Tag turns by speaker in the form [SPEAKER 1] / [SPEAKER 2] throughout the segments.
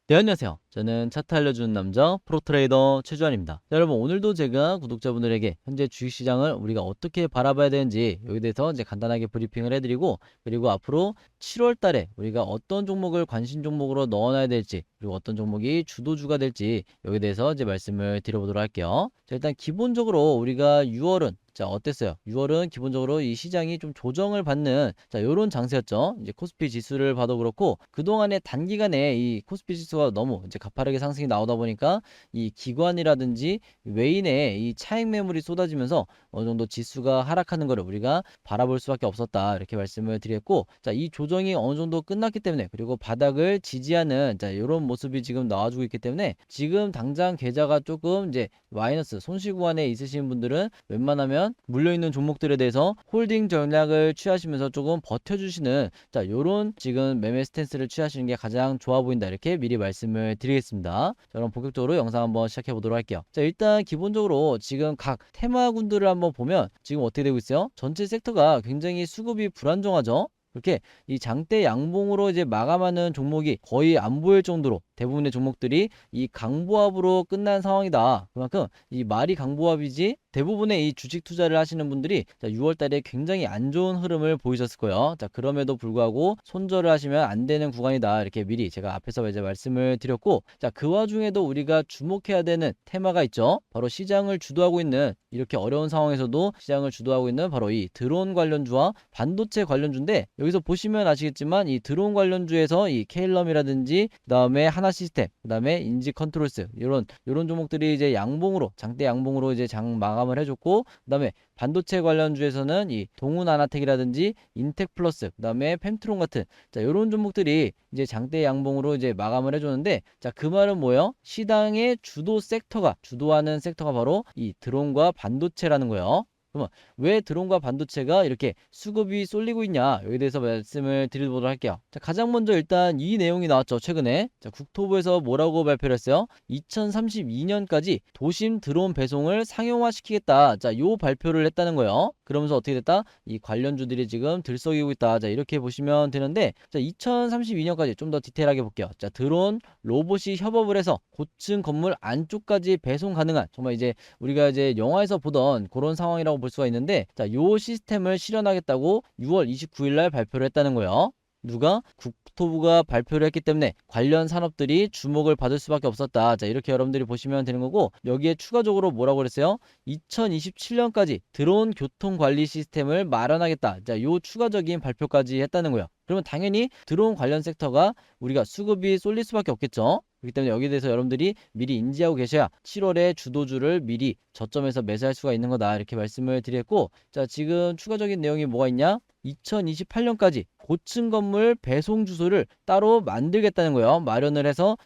[SPEAKER 1] 네, 안녕하세요. 저는 차트 알려주는 남자 프로트레이더 최주환입니다. 자, 여러분, 오늘도 제가 구독자분들에게 현재 주식시장을 우리가 어떻게 바라봐야 되는지 여기 대해서 이제 간단하게 브리핑을 해드리고, 그리고 앞으로 7월 달에 우리가 어떤 종목을 관심 종목으로 넣어놔야 될지, 그리고 어떤 종목이 주도주가 될지 여기에 대해서 이제 말씀을 드려보도록 할게요. 자, 일단 기본적으로 우리가 6월은 자, 어땠어요? 6월은 기본적으로 이 시장이 좀 조정을 받는 자, 요런 장세였죠. 이제 코스피 지수를 봐도 그렇고 그동안에 단기간에 이 코스피 지수가 너무 이제 가파르게 상승이 나오다 보니까 이 기관이라든지 외인의 이 차익 매물이 쏟아지면서 어느 정도 지수가 하락하는 것을 우리가 바라볼 수밖에 없었다. 이렇게 말씀을 드렸고 자, 이 조정이 어느 정도 끝났기 때문에 그리고 바닥을 지지하는 자, 요런 모습이 지금 나와주고 있기 때문에 지금 당장 계좌가 조금 이제 마이너스 손실 구간에 있으신 분들은 웬만하면 물려있는 종목들에 대해서 홀딩 전략을 취하시면서 조금 버텨주시는 자, 요런 지금 매매 스탠스를 취하시는 게 가장 좋아 보인다. 이렇게 미리 말씀을 드리겠습니다. 자, 그럼 본격적으로 영상 한번 시작해 보도록 할게요. 자, 일단 기본적으로 지금 각 테마군들을 한번 보면 지금 어떻게 되고 있어요? 전체 섹터가 굉장히 수급이 불안정하죠. 그렇게 이 장대 양봉으로 이제 마감하는 종목이 거의 안 보일 정도로 대부분의 종목들이 이 강보합으로 끝난 상황이다. 그만큼 이 말이 강보합이지 대부분의 이 주식 투자를 하시는 분들이 자, 6월 달에 굉장히 안 좋은 흐름을 보이셨을 거예요. 자, 그럼에도 불구하고 손절을 하시면 안 되는 구간이다. 이렇게 미리 제가 앞에서 이제 말씀을 드렸고 자, 그 와중에도 우리가 주목해야 되는 테마가 있죠. 바로 시장을 주도하고 있는 이렇게 어려운 상황에서도 시장을 주도하고 있는 바로 이 드론 관련주와 반도체 관련주인데 여기서 보시면 아시겠지만 이 드론 관련주에서 이 케일럼이라든지 그다음에 하나 시스템, 그다음에 인지 컨트롤스 이런 종목들이 이제 양봉으로 장대 양봉으로 이제 장 마감을 해줬고 그다음에 반도체 관련주에서는 이 동훈 아나텍이라든지 인텍플러스, 그다음에 펜트론 같은 자 이런 종목들이 이제 장대 양봉으로 이제 마감을 해줬는데 자 그 말은 뭐예요? 시장의 주도 섹터가 주도하는 섹터가 바로 이 드론과 반도체라는 거예요. 그러면 왜 드론과 반도체가 이렇게 수급이 쏠리고 있냐 여기에 대해서 말씀을 드리도록 할게요. 자, 가장 먼저 일단 이 내용이 나왔죠. 최근에 자, 국토부에서 뭐라고 발표를 했어요? 2032년까지 도심 드론 배송을 상용화시키겠다. 자, 요 발표를 했다는 거예요. 그러면서 어떻게 됐다? 이 관련주들이 지금 들썩이고 있다. 자, 이렇게 보시면 되는데 자, 2032년까지 좀 더 디테일하게 볼게요. 자, 드론 로봇이 협업을 해서 고층 건물 안쪽까지 배송 가능한 정말 이제 우리가 이제 영화에서 보던 그런 상황이라고 볼 수가 있는데 자, 요 시스템을 실현하겠다고 6월 29일 날 발표를 했다는 거예요. 누가? 국토부가 발표를 했기 때문에 관련 산업들이 주목을 받을 수밖에 없었다. 자, 이렇게 여러분들이 보시면 되는 거고 여기에 추가적으로 뭐라고 그랬어요? 2027년까지 드론 교통 관리 시스템을 마련하겠다. 자, 요 추가적인 발표까지 했다는 거예요. 그러면 당연히 드론 관련 섹터가 우리가 수급이 쏠릴 수밖에 없겠죠. 그렇기 때문에 여기에 대해서 여러분들이 미리 인지하고 계셔야 7월에 주도주를 미리 저점에서 매수할 수가 있는 거다. 이렇게 말씀을 드렸고 자, 지금 추가적인 내용이 뭐가 있냐? 2028년까지 고층 건물 배송 주소를 따로 만들겠다는 거예요. 마련을 해서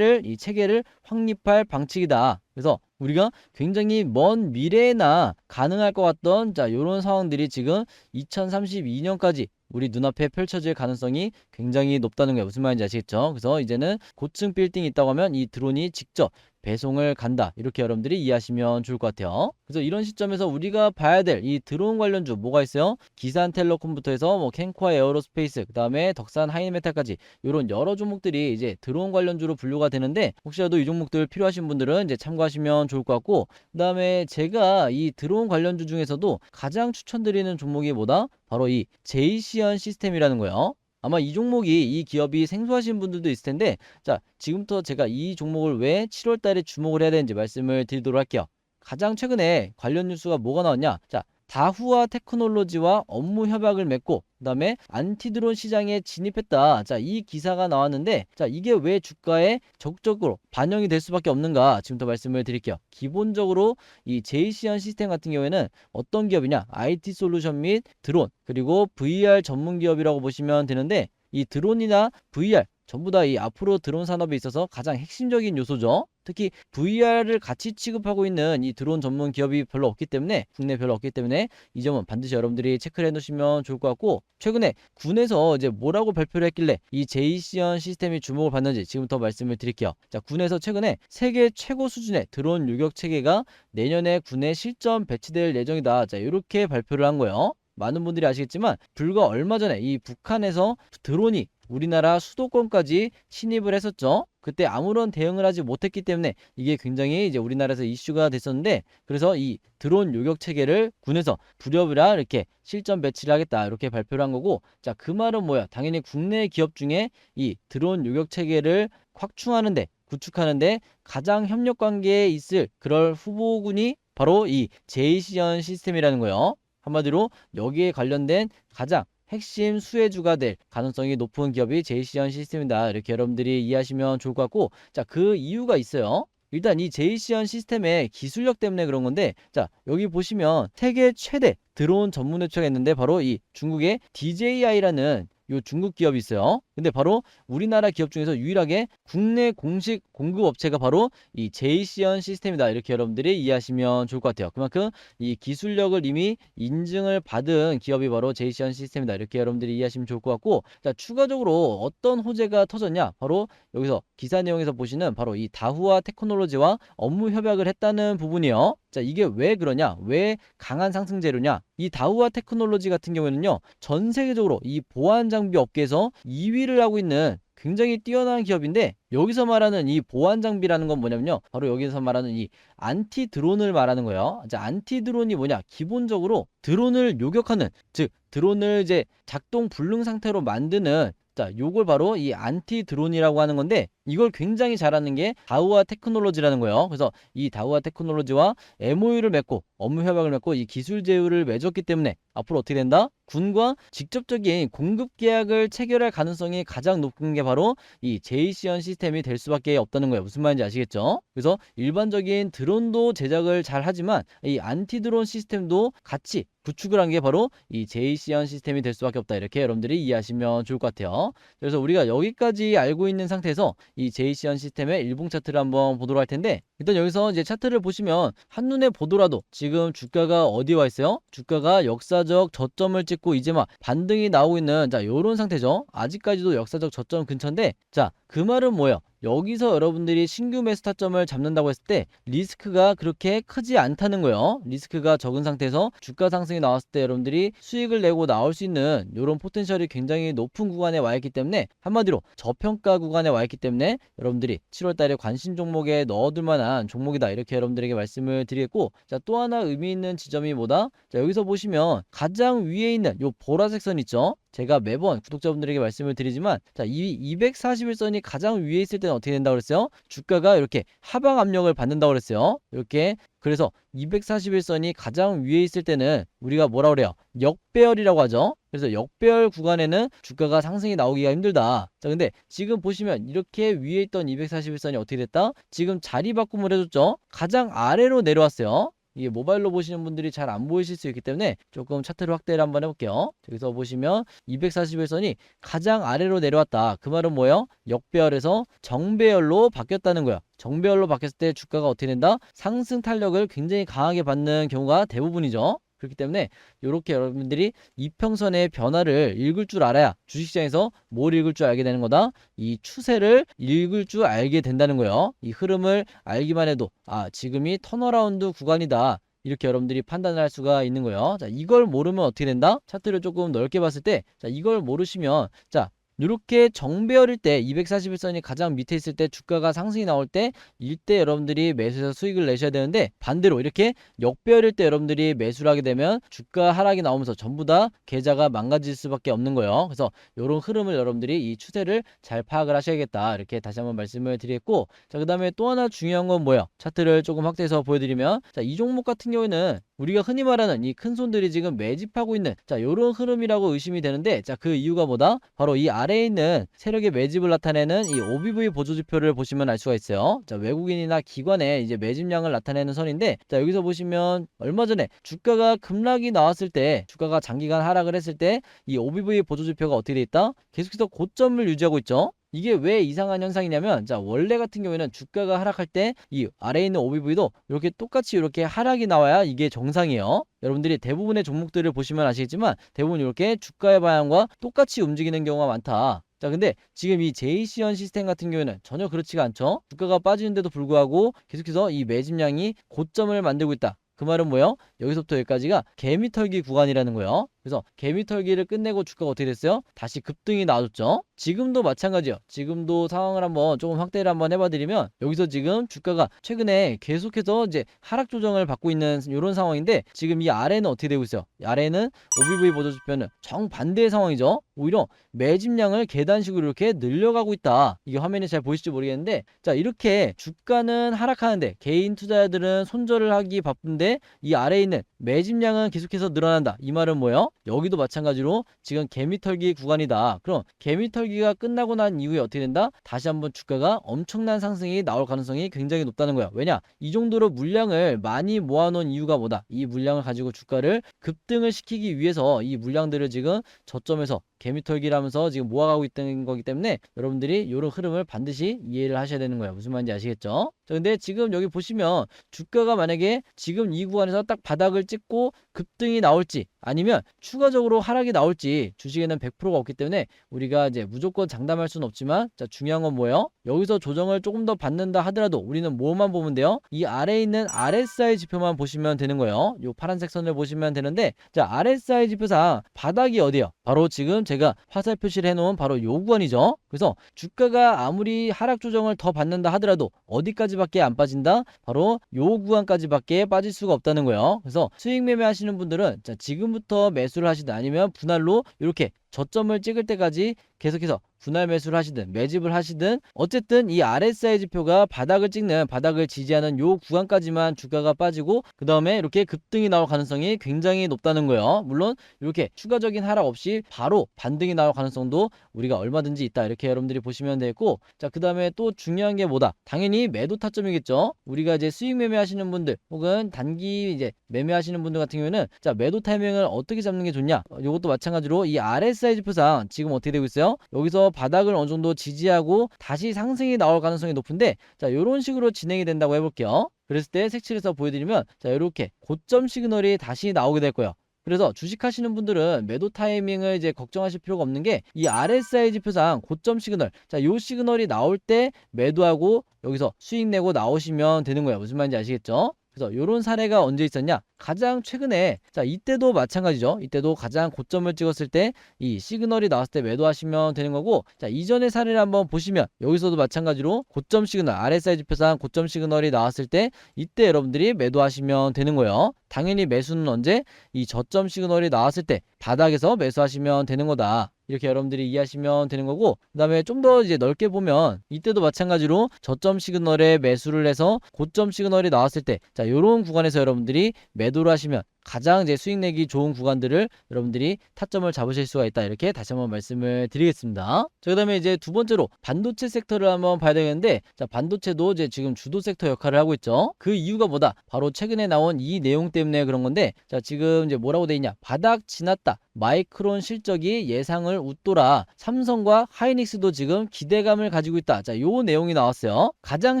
[SPEAKER 1] 이 체계를 확립할 방침이다. 그래서 우리가 굉장히 먼 미래에나 가능할 것 같던 자, 요런 상황들이 지금 2032년까지 우리 눈앞에 펼쳐질 가능성이 굉장히 높다는 거예요. 무슨 말인지 아시겠죠? 그래서 이제는 고층 빌딩이 있다고 하면 이 드론이 직접 배송을 간다. 이렇게 여러분들이 이해하시면 좋을 것 같아요. 그래서 이런 시점에서 우리가 봐야 될 이 드론 관련주 뭐가 있어요? 기산텔레콤부터 해서 뭐 캔코아 에어로스페이스, 그다음에 덕산 하이메탈까지 이런 여러 종목들이 이제 드론 관련주로 분류가 되는데 혹시라도 이 종목들 필요하신 분들은 이제 참고하시면 좋을 것 같고 그다음에 제가 이 드론 관련주 중에서도 가장 추천드리는 종목이 뭐다? 바로 이 제이시언 시스템이라는 거예요. 아마 이 종목이 이 기업이 생소하신 분들도 있을 텐데 자, 지금부터 제가 이 종목을 왜 7월 달에 주목을 해야 되는지 말씀을 드리도록 할게요. 가장 최근에 관련 뉴스가 뭐가 나왔냐? 자, 다후아 테크놀로지와 업무 협약을 맺고 그다음에 안티드론 시장에 진입했다. 자, 이 기사가 나왔는데 자, 이게 왜 주가에 적극적으로 반영이 될 수밖에 없는가? 지금부터 말씀을 드릴게요. 기본적으로 이 제이시언 시스템 같은 경우에는 어떤 기업이냐? IT 솔루션 및 드론 그리고 VR 전문 기업이라고 보시면 되는데 이 드론이나 VR 전부 다 이 앞으로 드론 산업에 있어서 가장 핵심적인 요소죠. 특히 VR을 같이 취급하고 있는 이 드론 전문 기업이 별로 없기 때문에 국내 별로 없기 때문에 이 점은 반드시 여러분들이 체크를 해놓으시면 좋을 것 같고 최근에 군에서 이제 뭐라고 발표를 했길래 이 제이시언 시스템이 주목을 받는지 지금부터 말씀을 드릴게요. 자, 군에서 최근에 세계 최고 수준의 드론 유격 체계가 내년에 군에 실전 배치될 예정이다. 자, 이렇게 발표를 한 거예요. 많은 분들이 아시겠지만 불과 얼마 전에 이 북한에서 드론이 우리나라 수도권까지 침입을 했었죠. 그때 아무런 대응을 하지 못했기 때문에 이게 굉장히 이제 우리나라에서 이슈가 됐었는데, 그래서 이 드론 요격 체계를 군에서 부랴부랴 이렇게 실전 배치를 하겠다 이렇게 발표를 한 거고, 자, 그 말은 뭐야? 당연히 국내 기업 중에 이 드론 요격 체계를 확충하는데, 구축하는데 가장 협력 관계에 있을 그럴 후보군이 바로 이 제이시언 시스템이라는 거예요. 한마디로 여기에 관련된 가장 핵심 수혜주가 될 가능성이 높은 기업이 제이시언 시스템이다, 이렇게 여러분들이 이해하시면 좋을 것 같고, 자, 그 이유가 있어요. 일단 이 제이시언 시스템의 기술력 때문에 그런 건데, 자, 여기 보시면 세계 최대 드론 전문 회사가 있는데 바로 이 중국의 DJI라는 요 중국 기업이 있어요. 근데 바로 우리나라 기업 중에서 유일하게 국내 공식 공급 업체가 바로 이 제이시언 시스템이다, 이렇게 여러분들이 이해하시면 좋을 것 같아요. 그만큼 이 기술력을 이미 인증을 받은 기업이 바로 제이시언 시스템이다, 이렇게 여러분들이 이해하시면 좋을 것 같고, 자, 추가적으로 어떤 호재가 터졌냐, 바로 여기서 기사 내용에서 보시는 바로 이 다후아 테크놀로지와 업무 협약을 했다는 부분이에요. 자, 이게 왜 그러냐, 왜 강한 상승 재료냐, 이 다후아 테크놀로지 같은 경우에는요, 전 세계적으로 이 보안 장비 업계에서 2위를 하고 있는 굉장히 뛰어난 기업인데, 여기서 말하는 이 보안 장비라는 건 뭐냐면요, 바로 여기서 말하는 이 안티 드론을 말하는 거예요. 자, 안티 드론이 뭐냐, 기본적으로 드론을 요격하는, 즉 드론을 이제 작동 불능 상태로 만드는, 자, 요걸 바로 이 안티 드론이라고 하는 건데, 이걸 굉장히 잘하는 게 다우아 테크놀로지라는 거예요. 그래서 이 다우아 테크놀로지와 MOU를 맺고 업무 협약을 맺고 이 기술 제휴를 맺었기 때문에 앞으로 어떻게 된다? 군과 직접적인 공급 계약을 체결할 가능성이 가장 높은 게 바로 이 제이시언 시스템이 될 수밖에 없다는 거예요. 무슨 말인지 아시겠죠? 그래서 일반적인 드론도 제작을 잘 하지만 이 안티 드론 시스템도 같이 구축을 한 게 바로 이 제이시언 시스템이 될 수밖에 없다, 이렇게 여러분들이 이해하시면 좋을 것 같아요. 그래서 우리가 여기까지 알고 있는 상태에서 이 제이시언 시스템의 일봉 차트를 한번 보도록 할 텐데, 일단 여기서 이제 차트를 보시면 한눈에 보더라도 지금 주가가 어디 와 있어요? 주가가 역사적 저점을 찍고 이제 막 반등이 나오고 있는, 자, 요런 상태죠. 아직까지도 역사적 저점 근처인데, 자, 그 말은 뭐예요? 여기서 여러분들이 신규 매수 타점을 잡는다고 했을 때 리스크가 그렇게 크지 않다는 거예요. 리스크가 적은 상태에서 주가 상승이 나왔을 때 여러분들이 수익을 내고 나올 수 있는 이런 포텐셜이 굉장히 높은 구간에 와 있기 때문에, 한마디로 저평가 구간에 와 있기 때문에 여러분들이 7월달에 관심 종목에 넣어둘 만한 종목이다, 이렇게 여러분들에게 말씀을 드리겠고, 자, 또 하나 의미 있는 지점이 뭐다? 자, 여기서 보시면 가장 위에 있는 요 보라색 선 있죠? 제가 매번 구독자분들에게 말씀을 드리지만, 자, 이 241선이 가장 위에 있을 때는 어떻게 된다고 그랬어요? 주가가 이렇게 하방 압력을 받는다고 그랬어요. 이렇게. 그래서 241선이 가장 위에 있을 때는 우리가 뭐라 그래요? 역배열이라고 하죠. 그래서 역배열 구간에는 주가가 상승이 나오기가 힘들다. 자, 근데 지금 보시면 이렇게 위에 있던 241선이 어떻게 됐다? 지금 자리 바꿈을 해줬죠. 가장 아래로 내려왔어요. 이게 모바일로 보시는 분들이 잘 안 보이실 수 있기 때문에 조금 차트를 확대를 한번 해볼게요. 여기서 보시면 241선이 가장 아래로 내려왔다. 그 말은 뭐예요? 역배열에서 정배열로 바뀌었다는 거야. 정배열로 바뀌었을 때 주가가 어떻게 된다? 상승 탄력을 굉장히 강하게 받는 경우가 대부분이죠. 그렇기 때문에 이렇게 여러분들이 이평선의 변화를 읽을 줄 알아야 주식시장에서 뭘 읽을 줄 알게 되는 거다? 이 추세를 읽을 줄 알게 된다는 거예요. 이 흐름을 알기만 해도 지금이 턴어라운드 구간이다, 이렇게 여러분들이 판단을 할 수가 있는 거예요. 자, 이걸 모르면 어떻게 된다? 차트를 조금 넓게 봤을 때, 자, 이걸 모르시면, 자, 이렇게 정배열일 때 241선이 가장 밑에 있을 때 주가가 상승이 나올 때 이때 여러분들이 매수해서 수익을 내셔야 되는데, 반대로 이렇게 역배열일 때 여러분들이 매수를 하게 되면 주가 하락이 나오면서 전부 다 계좌가 망가질 수밖에 없는 거예요. 그래서 이런 흐름을 여러분들이 이 추세를 잘 파악을 하셔야겠다, 이렇게 다시 한번 말씀을 드리겠고, 자, 그 다음에 또 하나 중요한 건 뭐예요? 차트를 조금 확대해서 보여드리면, 자, 이 종목 같은 경우에는 우리가 흔히 말하는 이 큰 손들이 지금 매집하고 있는, 자, 요런 흐름이라고 의심이 되는데, 자, 그 이유가 뭐다? 바로 이 아래에 있는 세력의 매집을 나타내는 이 OBV 보조지표를 보시면 알 수가 있어요. 자, 외국인이나 기관의 이제 매집량을 나타내는 선인데, 자, 여기서 보시면 얼마 전에 주가가 급락이 나왔을 때, 주가가 장기간 하락을 했을 때 이 OBV 보조지표가 어떻게 돼 있다? 계속해서 고점을 유지하고 있죠. 이게 왜 이상한 현상이냐면, 자, 원래 같은 경우에는 주가가 하락할 때 이 아래에 있는 OBV도 이렇게 똑같이 이렇게 하락이 나와야 이게 정상이에요. 여러분들이 대부분의 종목들을 보시면 아시겠지만 대부분 이렇게 주가의 방향과 똑같이 움직이는 경우가 많다. 자, 근데 지금 이 제이시언 시스템 같은 경우에는 전혀 그렇지가 않죠. 주가가 빠지는데도 불구하고 계속해서 이 매집량이 고점을 만들고 있다. 그 말은 뭐예요? 여기서부터 여기까지가 개미털기 구간이라는 거예요. 그래서 개미털기를 끝내고 주가가 어떻게 됐어요? 다시 급등이 나와줬죠. 지금도 마찬가지예요. 지금도 상황을 한번 조금 확대를 한번 해봐드리면 여기서 지금 주가가 최근에 계속해서 이제 하락 조정을 받고 있는 이런 상황인데 지금 이 아래는 어떻게 되고 있어요? 아래는 OBV 보조지표는 정반대의 상황이죠. 오히려 매집량을 계단식으로 이렇게 늘려가고 있다. 이게 화면에 잘 보이실지 모르겠는데 자 이렇게 주가는 하락하는데 개인 투자자들은 손절을 하기 바쁜데 이 아래에 있는 매집량은 계속해서 늘어난다. 이 말은 뭐예요? 여기도 마찬가지로 지금 개미털기 구간이다. 그럼 개미털기가 끝나고 난 이후에 어떻게 된다? 다시 한번 주가가 엄청난 상승이 나올 가능성이 굉장히 높다는 거야. 왜냐? 이 정도로 물량을 많이 모아놓은 이유가 뭐다? 이 물량을 가지고 주가를 급등을 시키기 위해서 이 물량들을 지금 저점에서 개미털기라면서 지금 모아가고 있다는 거기 때문에 여러분들이 이런 흐름을 반드시 이해를 하셔야 되는 거예요. 무슨 말인지 아시겠죠? 자, 근데 지금 여기 보시면 주가가 만약에 지금 이 구간에서 딱 바닥을 찍고 급등이 나올지 아니면 추가적으로 하락이 나올지 주식에는 100%가 없기 때문에 우리가 이제 무조건 장담할 수는 없지만 자 중요한 건 뭐예요? 여기서 조정을 조금 더 받는다 하더라도 우리는 뭐만 보면 돼요? 이 아래에 있는 RSI 지표만 보시면 되는 거예요. 요 파란색 선을 보시면 되는데 자 RSI 지표상 바닥이 어디예요? 바로 지금 제가 화살 표시를 해놓은 바로 요 구간이죠. 그래서 주가가 아무리 하락 조정을 더 받는다 하더라도 어디까지밖에 안 빠진다? 바로 요 구간까지밖에 빠질 수가 없다는 거예요. 그래서 수익 매매 하시는 분들은 자 지금부터 매수를 하시든 아니면 분할로 이렇게 저점을 찍을 때까지 계속해서 분할 매수를 하시든 매집을 하시든 어쨌든 이 RSI 지표가 바닥을 찍는 바닥을 지지하는 요 구간까지만 주가가 빠지고 그 다음에 이렇게 급등이 나올 가능성이 굉장히 높다는 거예요. 물론 이렇게 추가적인 하락 없이 바로 반등이 나올 가능성도 우리가 얼마든지 있다 이렇게 여러분들이 보시면 되겠고 자 그 다음에 또 중요한 게 뭐다? 당연히 매도 타점이겠죠. 우리가 이제 수익 매매 하시는 분들 혹은 단기 이제 매매 하시는 분들 같은 경우에는 자 매도 타이밍을 어떻게 잡는 게 좋냐? 이것도 마찬가지로 이 RSI 지표상 지금 어떻게 되고 있어요? 여기서 바닥을 어느 정도 지지하고 다시 상승이 나올 가능성이 높은데 자 이런 식으로 진행이 된다고 해볼게요. 그랬을 때 색칠해서 보여드리면 자 이렇게 고점 시그널이 다시 나오게 될 거예요. 그래서 주식 하시는 분들은 매도 타이밍을 이제 걱정하실 필요가 없는 게 이 RSI 지표상 고점 시그널 자 요 시그널이 나올 때 매도하고 여기서 수익 내고 나오시면 되는 거예요. 무슨 말인지 아시겠죠? 그래서 요런 사례가 언제 있었냐? 가장 최근에 자 이때도 마찬가지죠. 이때도 가장 고점을 찍었을 때 이 시그널이 나왔을 때 매도하시면 되는 거고 자 이전의 사례를 한번 보시면 여기서도 마찬가지로 고점 시그널 RSI 지표상 고점 시그널이 나왔을 때 이때 여러분들이 매도하시면 되는 거예요. 당연히 매수는 언제? 이 저점 시그널이 나왔을 때 바닥에서 매수하시면 되는 거다. 이렇게 여러분들이 이해하시면 되는 거고 그 다음에 좀 더 이제 넓게 보면 이때도 마찬가지로 저점 시그널에 매수를 해서 고점 시그널이 나왔을 때 자 요런 구간에서 여러분들이 매도를 하시면 가장 이제 수익 내기 좋은 구간들을 여러분들이 타점을 잡으실 수가 있다. 이렇게 다시 한번 말씀을 드리겠습니다. 자, 그 다음에 이제 두 번째로 반도체 섹터를 한번 봐야 되겠는데 자 반도체도 이제 지금 주도 섹터 역할을 하고 있죠. 그 이유가 뭐다? 바로 최근에 나온 이 내용 때문에 그런 건데 자 지금 이제 뭐라고 돼 있냐? 바닥 지났다. 마이크론 실적이 예상을 웃돌아. 삼성과 하이닉스도 지금 기대감을 가지고 있다. 자, 요 내용이 나왔어요. 가장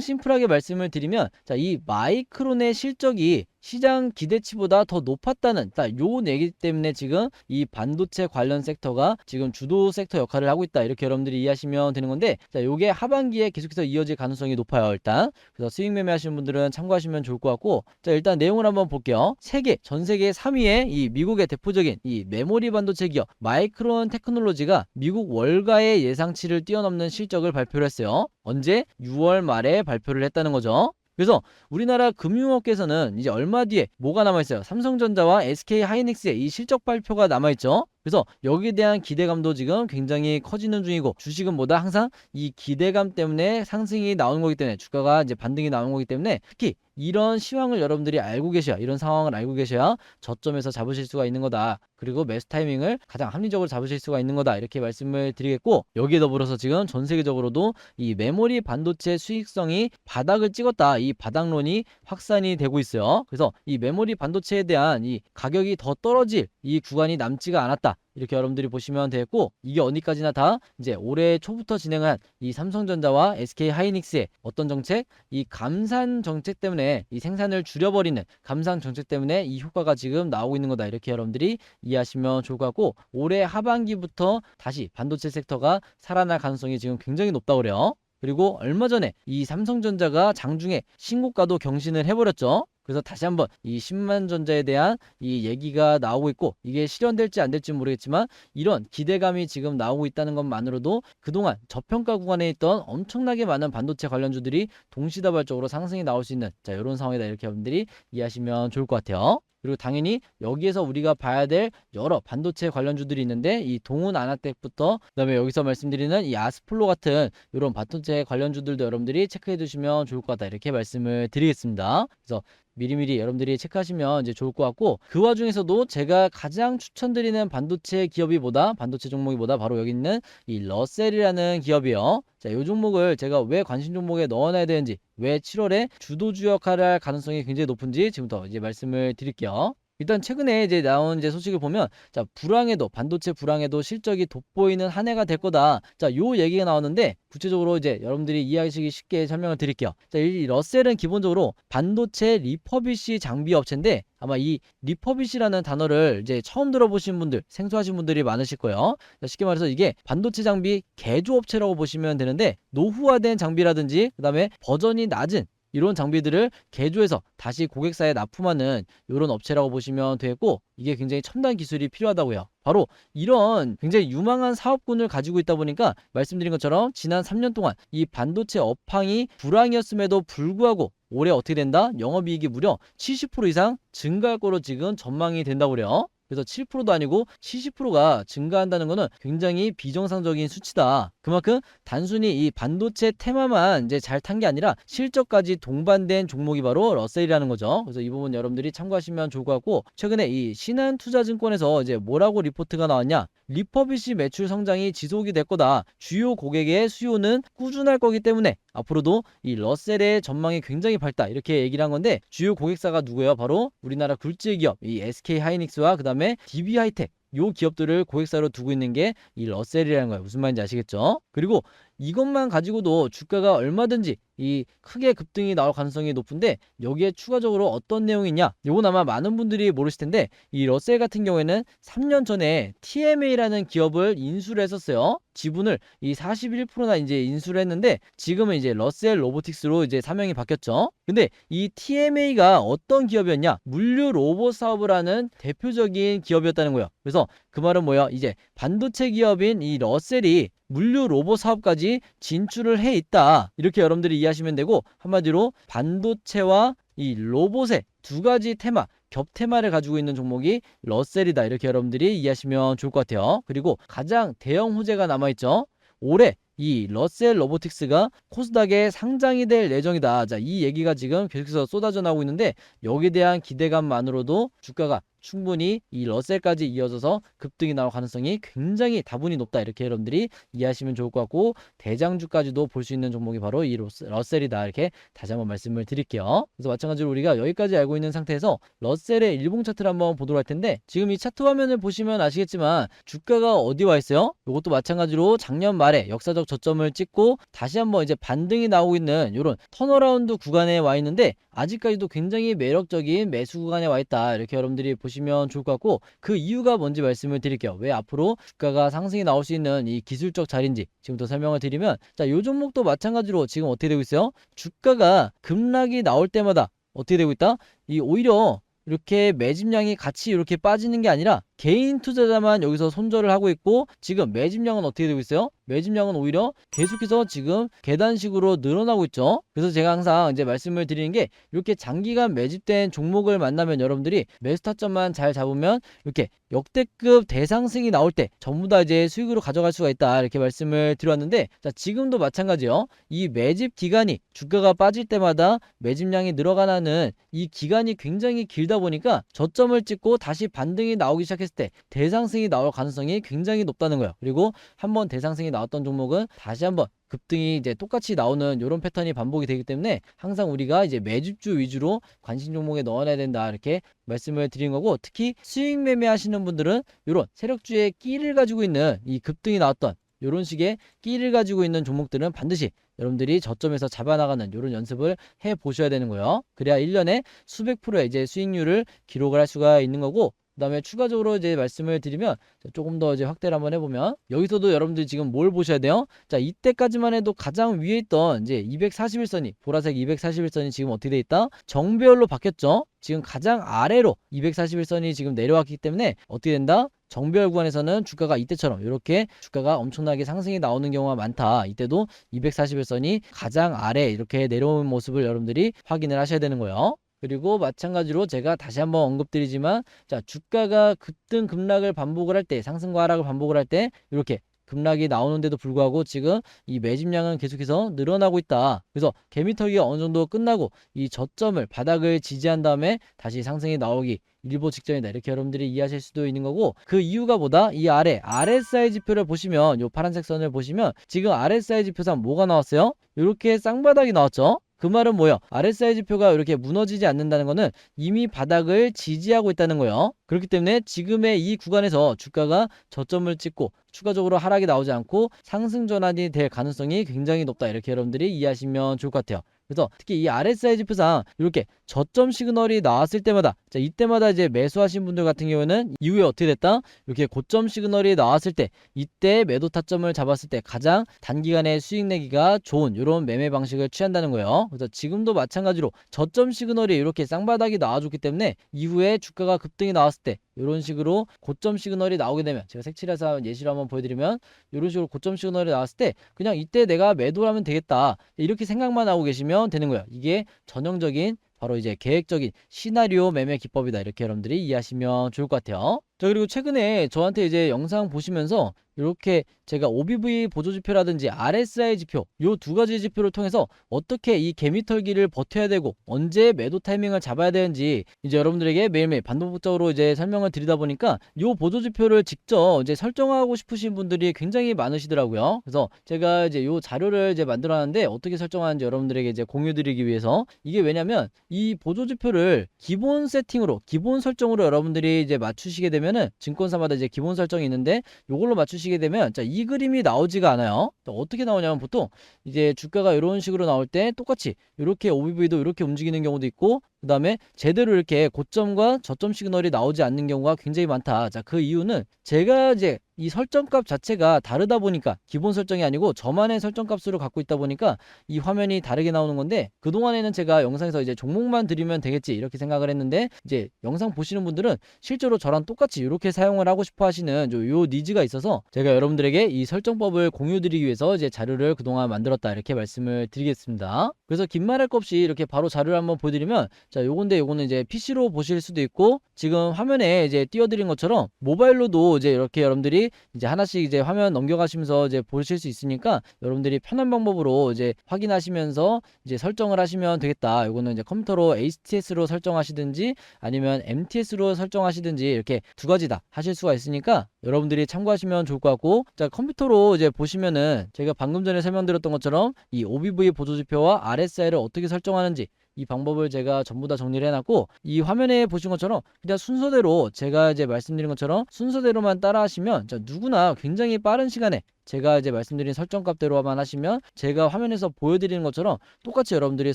[SPEAKER 1] 심플하게 말씀을 드리면 자, 이 마이크론의 실적이 시장 기대치보다 더 높았다는 요 얘기 때문에 지금 이 반도체 관련 섹터가 지금 주도 섹터 역할을 하고 있다. 이렇게 여러분들이 이해하시면 되는 건데 자, 요게 하반기에 계속해서 이어질 가능성이 높아요. 일단 그래서 수익 매매 하시는 분들은 참고하시면 좋을 것 같고 자, 일단 내용을 한번 볼게요. 전 세계 3위의 이 미국의 대표적인 이 메모리 반도체 기업 마이크론 테크놀로지가 미국 월가의 예상치를 뛰어넘는 실적을 발표를 했어요. 언제? 6월 말에 발표를 했다는 거죠. 그래서 우리나라 금융업계에서는 이제 얼마 뒤에 뭐가 남아있어요? 삼성전자와 SK 하이닉스의 이 실적 발표가 남아있죠. 그래서 여기에 대한 기대감도 지금 굉장히 커지는 중이고 주식은 뭐다? 항상 이 기대감 때문에 상승이 나오는 거기 때문에 주가가 이제 반등이 나오는 거기 때문에 특히 이런 시황을 여러분들이 알고 계셔야 이런 상황을 알고 계셔야 저점에서 잡으실 수가 있는 거다. 그리고 매수 타이밍을 가장 합리적으로 잡으실 수가 있는 거다. 이렇게 말씀을 드리겠고 여기에 더불어서 지금 전 세계적으로도 이 메모리 반도체 수익성이 바닥을 찍었다. 이 바닥론이 확산이 되고 있어요. 그래서 이 메모리 반도체에 대한 이 가격이 더 떨어질 이 구간이 남지가 않았다. 이렇게 여러분들이 보시면 되겠고 이게 어디까지나 다 이제 올해 초부터 진행한 이 삼성전자와 SK 하이닉스의 어떤 정책? 이 감산 정책 때문에 이 생산을 줄여버리는 감산 정책 때문에 이 효과가 지금 나오고 있는 거다. 이렇게 여러분들이 이해하시면 좋을 것 같고 올해 하반기부터 다시 반도체 섹터가 살아날 가능성이 지금 굉장히 높다고 그래요. 그리고 얼마 전에 이 삼성전자가 장중에 신고가도 경신을 해버렸죠. 그래서 다시 한번 이 10만 전자에 대한 이 얘기가 나오고 있고, 이게 실현될지 안 될지 모르겠지만 이런 기대감이 지금 나오고 있다는 것만으로도 그동안 저평가 구간에 있던 엄청나게 많은 반도체 관련주들이 동시다발적으로 상승이 나올 수 있는, 자, 이런 상황이다, 이렇게 여러분들이 이해하시면 좋을 것 같아요. 그리고 당연히 여기에서 우리가 봐야 될 여러 반도체 관련주들이 있는데, 이 동훈 아나텍부터 그다음에 여기서 말씀드리는 이 아스플로 같은 이런 반도체 관련주들도 여러분들이 체크해 두시면 좋을 것 같다, 이렇게 말씀을 드리겠습니다. 그래서 미리미리 여러분들이 체크하시면 이제 좋을 것 같고, 그 와중에서도 제가 가장 추천드리는 반도체 기업이 뭐다? 반도체 종목이 뭐다? 바로 여기 있는 이 러셀이라는 기업이요. 자, 이 종목을 제가 왜 관심 종목에 넣어놔야 되는지, 왜 7월에 주도주 역할을 할 가능성이 굉장히 높은지 지금부터 이제 말씀을 드릴게요. 일단 최근에 이제 나온 이제 소식을 보면, 자, 불황에도, 반도체 불황에도 실적이 돋보이는 한 해가 될 거다. 자, 요 얘기가 나오는데 구체적으로 이제 여러분들이 이해하시기 쉽게 설명을 드릴게요. 자, 이 러셀은 기본적으로 반도체 리퍼비시 장비 업체인데, 아마 이 리퍼비시라는 단어를 이제 처음 들어보신 분들, 생소하신 분들이 많으실 거예요. 자, 쉽게 말해서 이게 반도체 장비 개조업체라고 보시면 되는데, 노후화된 장비라든지 그다음에 버전이 낮은 이런 장비들을 개조해서 다시 고객사에 납품하는 이런 업체라고 보시면 되겠고, 이게 굉장히 첨단 기술이 필요하다고요. 바로 이런 굉장히 유망한 사업군을 가지고 있다 보니까 말씀드린 것처럼 지난 3년 동안 이 반도체 업황이 불황이었음에도 불구하고 올해 어떻게 된다? 영업이익이 무려 70% 이상 증가할 거로 지금 전망이 된다고 그래요. 그래서 7%도 아니고 70%가 증가한다는 것은 굉장히 비정상적인 수치다. 그만큼 단순히 이 반도체 테마만 이제 잘 탄 게 아니라 실적까지 동반된 종목이 바로 러셀이라는 거죠. 그래서 이 부분 여러분들이 참고하시면 좋을 것 같고, 최근에 이 신한투자증권에서 이제 뭐라고 리포트가 나왔냐? 리퍼비시 매출 성장이 지속이 될 거다. 주요 고객의 수요는 꾸준할 거기 때문에 앞으로도 이 러셀의 전망이 굉장히 밝다, 이렇게 얘기를 한 건데, 주요 고객사가 누구예요? 바로 우리나라 굴지 기업 이 SK하이닉스와 그다음에 DB하이텍, 요 기업들을 고객사로 두고 있는 게 이 러셀이라는 거예요. 무슨 말인지 아시겠죠? 그리고 이것만 가지고도 주가가 얼마든지 이 크게 급등이 나올 가능성이 높은데, 여기에 추가적으로 어떤 내용이 있냐? 요건 아마 많은 분들이 모르실 텐데, 이 러셀 같은 경우에는 3년 전에 TMA라는 기업을 인수를 했었어요. 지분을 이 41%나 이제 인수를 했는데, 지금은 이제 러셀 로보틱스로 이제 사명이 바뀌었죠. 근데 이 TMA가 어떤 기업이었냐? 물류 로봇 사업을 하는 대표적인 기업이었다는 거예요. 그래서 그 말은 뭐야? 이제 반도체 기업인 이 러셀이 물류 로봇 사업까지 진출을 해 있다, 이렇게 여러분들이 이해하시면 되고, 한마디로 반도체와 이 로봇의 두 가지 테마, 겹 테마를 가지고 있는 종목이 러셀이다, 이렇게 여러분들이 이해하시면 좋을 것 같아요. 그리고 가장 대형 호재가 남아있죠. 올해 이 러셀 로보틱스가 코스닥에 상장이 될 예정이다. 자, 이 얘기가 지금 계속해서 쏟아져 나오고 있는데, 여기에 대한 기대감만으로도 주가가 충분히 이 러셀까지 이어져서 급등이 나올 가능성이 굉장히 다분히 높다, 이렇게 여러분들이 이해하시면 좋을 것 같고, 대장주까지도 볼 수 있는 종목이 바로 이 러셀이다, 이렇게 다시 한번 말씀을 드릴게요. 그래서 마찬가지로 우리가 여기까지 알고 있는 상태에서 러셀의 일봉 차트를 한번 보도록 할 텐데, 지금 이 차트 화면을 보시면 아시겠지만 주가가 어디 와 있어요? 이것도 마찬가지로 작년 말에 역사적 저점을 찍고 다시 한번 이제 반등이 나오고 있는 이런 턴어라운드 구간에 와 있는데, 아직까지도 굉장히 매력적인 매수 구간에 와 있다, 이렇게 여러분들이 보시면 좋을 것 같고, 그 이유가 뭔지 말씀을 드릴게요. 왜 앞으로 주가가 상승이 나올 수 있는 이 기술적 자리인지 지금부터 설명을 드리면, 자, 요 종목도 마찬가지로 지금 어떻게 되고 있어요? 주가가 급락이 나올 때마다 어떻게 되고 있다? 이 오히려 이렇게 매집량이 같이 이렇게 빠지는 게 아니라 개인 투자자만 여기서 손절을 하고 있고, 지금 매집량은 어떻게 되고 있어요? 매집량은 오히려 계속해서 지금 계단식으로 늘어나고 있죠. 그래서 제가 항상 이제 말씀을 드리는 게, 이렇게 장기간 매집된 종목을 만나면 여러분들이 매수 타점만 잘 잡으면 이렇게 역대급 대상승이 나올 때 전부 다 이제 수익으로 가져갈 수가 있다, 이렇게 말씀을 드렸는데, 자, 지금도 마찬가지요. 이 매집 기간이 주가가 빠질 때마다 매집량이 늘어가는 이 기간이 굉장히 길다 보니까 저점을 찍고 다시 반등이 나오기 시작했을 때 대상승이 나올 가능성이 굉장히 높다는 거예요. 그리고 한번 대상승이 나왔던 종목은 다시 한번 급등이 이제 똑같이 나오는 이런 패턴이 반복이 되기 때문에, 항상 우리가 이제 매집주 위주로 관심 종목에 넣어놔야 된다, 이렇게 말씀을 드린 거고, 특히 수익 매매 하시는 분들은 이런 세력주의 끼를 가지고 있는 이 급등이 나왔던 이런 식의 끼를 가지고 있는 종목들은 반드시 여러분들이 저점에서 잡아나가는 이런 연습을 해 보셔야 되는 거예요. 그래야 1년에 수백 프로의 이제 수익률을 기록을 할 수가 있는 거고, 그다음에 추가적으로 이제 말씀을 드리면 조금 더 이제 확대를 한번 해보면 여기서도 여러분들이 지금 뭘 보셔야 돼요? 자, 이때까지만 해도 가장 위에 있던 이제 241선이 보라색 241선이 지금 어떻게 돼 있다? 정배열로 바뀌었죠. 지금 가장 아래로 241선이 지금 내려왔기 때문에 어떻게 된다? 정배열 구간에서는 주가가 이때처럼 이렇게 주가가 엄청나게 상승이 나오는 경우가 많다. 이때도 241선이 가장 아래 이렇게 내려오는 모습을 여러분들이 확인을 하셔야 되는 거예요. 그리고 마찬가지로 제가 다시 한번 언급드리지만 자, 주가가 급등 급락을 반복을 할 때 상승과 하락을 반복을 할 때 이렇게 급락이 나오는데도 불구하고 지금 이 매집량은 계속해서 늘어나고 있다. 그래서 개미털기가 어느 정도 끝나고 이 저점을 바닥을 지지한 다음에 다시 상승이 나오기 일보 직전이다. 이렇게 여러분들이 이해하실 수도 있는 거고 그 이유가 뭐다? 이 아래 RSI 지표를 보시면 요 파란색 선을 보시면 지금 RSI 지표상 뭐가 나왔어요? 이렇게 쌍바닥이 나왔죠. 그 말은 뭐예요? RSI 지표가 이렇게 무너지지 않는다는 거는 이미 바닥을 지지하고 있다는 거예요. 그렇기 때문에 지금의 이 구간에서 주가가 저점을 찍고 추가적으로 하락이 나오지 않고 상승 전환이 될 가능성이 굉장히 높다. 이렇게 여러분들이 이해하시면 좋을 것 같아요. 그래서 특히 이 RSI 지표상 이렇게 저점 시그널이 나왔을 때마다 자, 이때마다 이제 매수하신 분들 같은 경우에는 이후에 어떻게 됐다? 이렇게 고점 시그널이 나왔을 때 이때 매도 타점을 잡았을 때 가장 단기간에 수익 내기가 좋은 이런 매매 방식을 취한다는 거예요. 그래서 지금도 마찬가지로 저점 시그널이 이렇게 쌍바닥이 나와줬기 때문에 이후에 주가가 급등이 나왔을 때 이런 식으로 고점 시그널이 나오게 되면 제가 색칠해서 예시로 한번 보여드리면 이런 식으로 고점 시그널이 나왔을 때 그냥 이때 내가 매도를 하면 되겠다 이렇게 생각만 하고 계시면 되는 거예요. 이게 전형적인 바로 이제 계획적인 시나리오 매매 기법이다. 이렇게 여러분들이 이해하시면 좋을 것 같아요. 자, 그리고 최근에 저한테 이제 영상 보시면서 이렇게 제가 OBV 보조지표라든지 RSI 지표 요 두 가지 지표를 통해서 어떻게 이 개미털기를 버텨야 되고 언제 매도 타이밍을 잡아야 되는지 이제 여러분들에게 매일매일 반복적으로 이제 설명을 드리다 보니까 요 보조지표를 직접 이제 설정하고 싶으신 분들이 굉장히 많으시더라고요. 그래서 제가 이제 요 자료를 이제 만들어놨는데 어떻게 설정하는지 여러분들에게 이제 공유드리기 위해서 이게 왜냐면 이 보조지표를 기본 세팅으로 기본 설정으로 여러분들이 이제 맞추시게 되면은 증권사마다 이제 기본 설정이 있는데 요걸로 맞추시게 되면 자, 이 그림이 나오지가 않아요. 어떻게 나오냐면 보통 이제 주가가 이런 식으로 나올 때 똑같이 이렇게 OBV도 이렇게 움직이는 경우도 있고 그 다음에 제대로 이렇게 고점과 저점 시그널이 나오지 않는 경우가 굉장히 많다. 자, 그 이유는 제가 이제 이 설정값 자체가 다르다 보니까 기본 설정이 아니고 저만의 설정값으로 갖고 있다 보니까 이 화면이 다르게 나오는 건데 그동안에는 제가 영상에서 이제 종목만 드리면 되겠지 이렇게 생각을 했는데 이제 영상 보시는 분들은 실제로 저랑 똑같이 이렇게 사용을 하고 싶어 하시는 요 니즈가 있어서 제가 여러분들에게 이 설정법을 공유드리기 위해서 이제 자료를 그동안 만들었다 이렇게 말씀을 드리겠습니다. 그래서 긴 말 할 거 없이 이렇게 바로 자료를 한번 보여드리면 자, 요거는 이제 PC로 보실 수도 있고 지금 화면에 이제 띄워드린 것처럼 모바일로도 이제 이렇게 여러분들이 이제 하나씩 이제 화면 넘겨가시면서 이제 보실 수 있으니까 여러분들이 편한 방법으로 이제 확인하시면서 이제 설정을 하시면 되겠다. 요거는 이제 컴퓨터로 HTS로 설정하시든지 아니면 MTS로 설정하시든지 이렇게 두 가지 다 하실 수가 있으니까 여러분들이 참고하시면 좋을 것 같고 자, 컴퓨터로 이제 보시면은 제가 방금 전에 설명드렸던 것처럼 이 OBV 보조지표와 RSI를 어떻게 설정하는지 이 방법을 제가 전부 다 정리를 해놨고 이 화면에 보신 것처럼 그냥 순서대로 제가 이제 말씀드린 것처럼 순서대로만 따라 하시면 누구나 굉장히 빠른 시간에 제가 이제 말씀드린 설정값대로만 하시면 제가 화면에서 보여드리는 것처럼 똑같이 여러분들이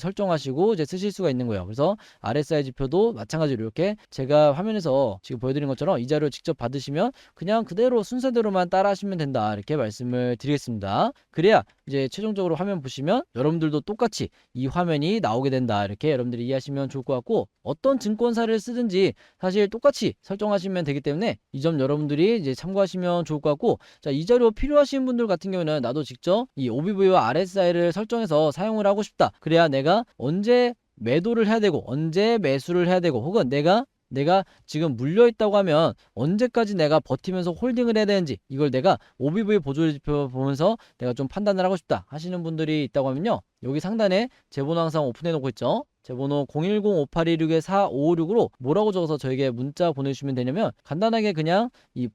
[SPEAKER 1] 설정하시고 이제 쓰실 수가 있는 거예요. 그래서 RSI 지표도 마찬가지로 이렇게 제가 화면에서 지금 보여드린 것처럼 이 자료를 직접 받으시면 그냥 그대로 순서대로만 따라 하시면 된다 이렇게 말씀을 드리겠습니다. 그래야 이제 최종적으로 화면 보시면 여러분들도 똑같이 이 화면이 나오게 된다 이렇게 여러분들이 이해하시면 좋을 것 같고 어떤 증권사를 쓰든지 사실 똑같이 설정하시면 되기 때문에 이 점 여러분들이 이제 참고하시면 좋을 것 같고 자, 이 자료 필요하신 분들 같은 경우는 나도 직접 이 OBV와 RSI를 설정해서 사용을 하고 싶다. 그래야 내가 언제 매도를 해야 되고 언제 매수를 해야 되고 혹은 내가 지금 물려있다고 하면 언제까지 내가 버티면서 홀딩을 해야 되는지 이걸 내가 OBV 보조지표 보면서 내가 좀 판단을 하고 싶다 하시는 분들이 있다고 하면요. 여기 상단에 제 번호 항상 오픈해 놓고 있죠. 제 번호 010-5826-4556으로 뭐라고 적어서 저에게 문자 보내주시면 되냐면 간단하게 그냥 이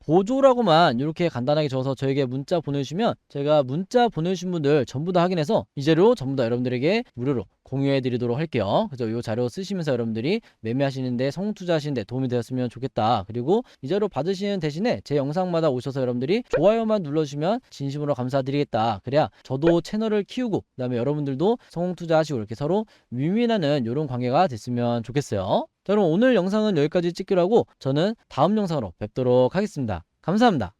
[SPEAKER 1] 보조라고만 이렇게 간단하게 적어서 저에게 문자 보내주시면 제가 문자 보내주신 분들 전부 다 확인해서 이 자료 전부 다 여러분들에게 무료로 공유해 드리도록 할게요. 그래서 이 자료 쓰시면서 여러분들이 매매하시는데 성공 투자하시는데 도움이 되었으면 좋겠다. 그리고 이 자료 받으시는 대신에 제 영상마다 오셔서 여러분들이 좋아요만 눌러주시면 진심으로 감사드리겠다. 그래야 저도 채널을 키우고 그다음에 여러분들도 성공 투자하시고 이렇게 서로 윈윈하는 이런 관계가 됐으면 좋겠어요. 자, 그럼 오늘 영상은 여기까지 찍기로 하고 저는 다음 영상으로 뵙도록 하겠습니다. 감사합니다.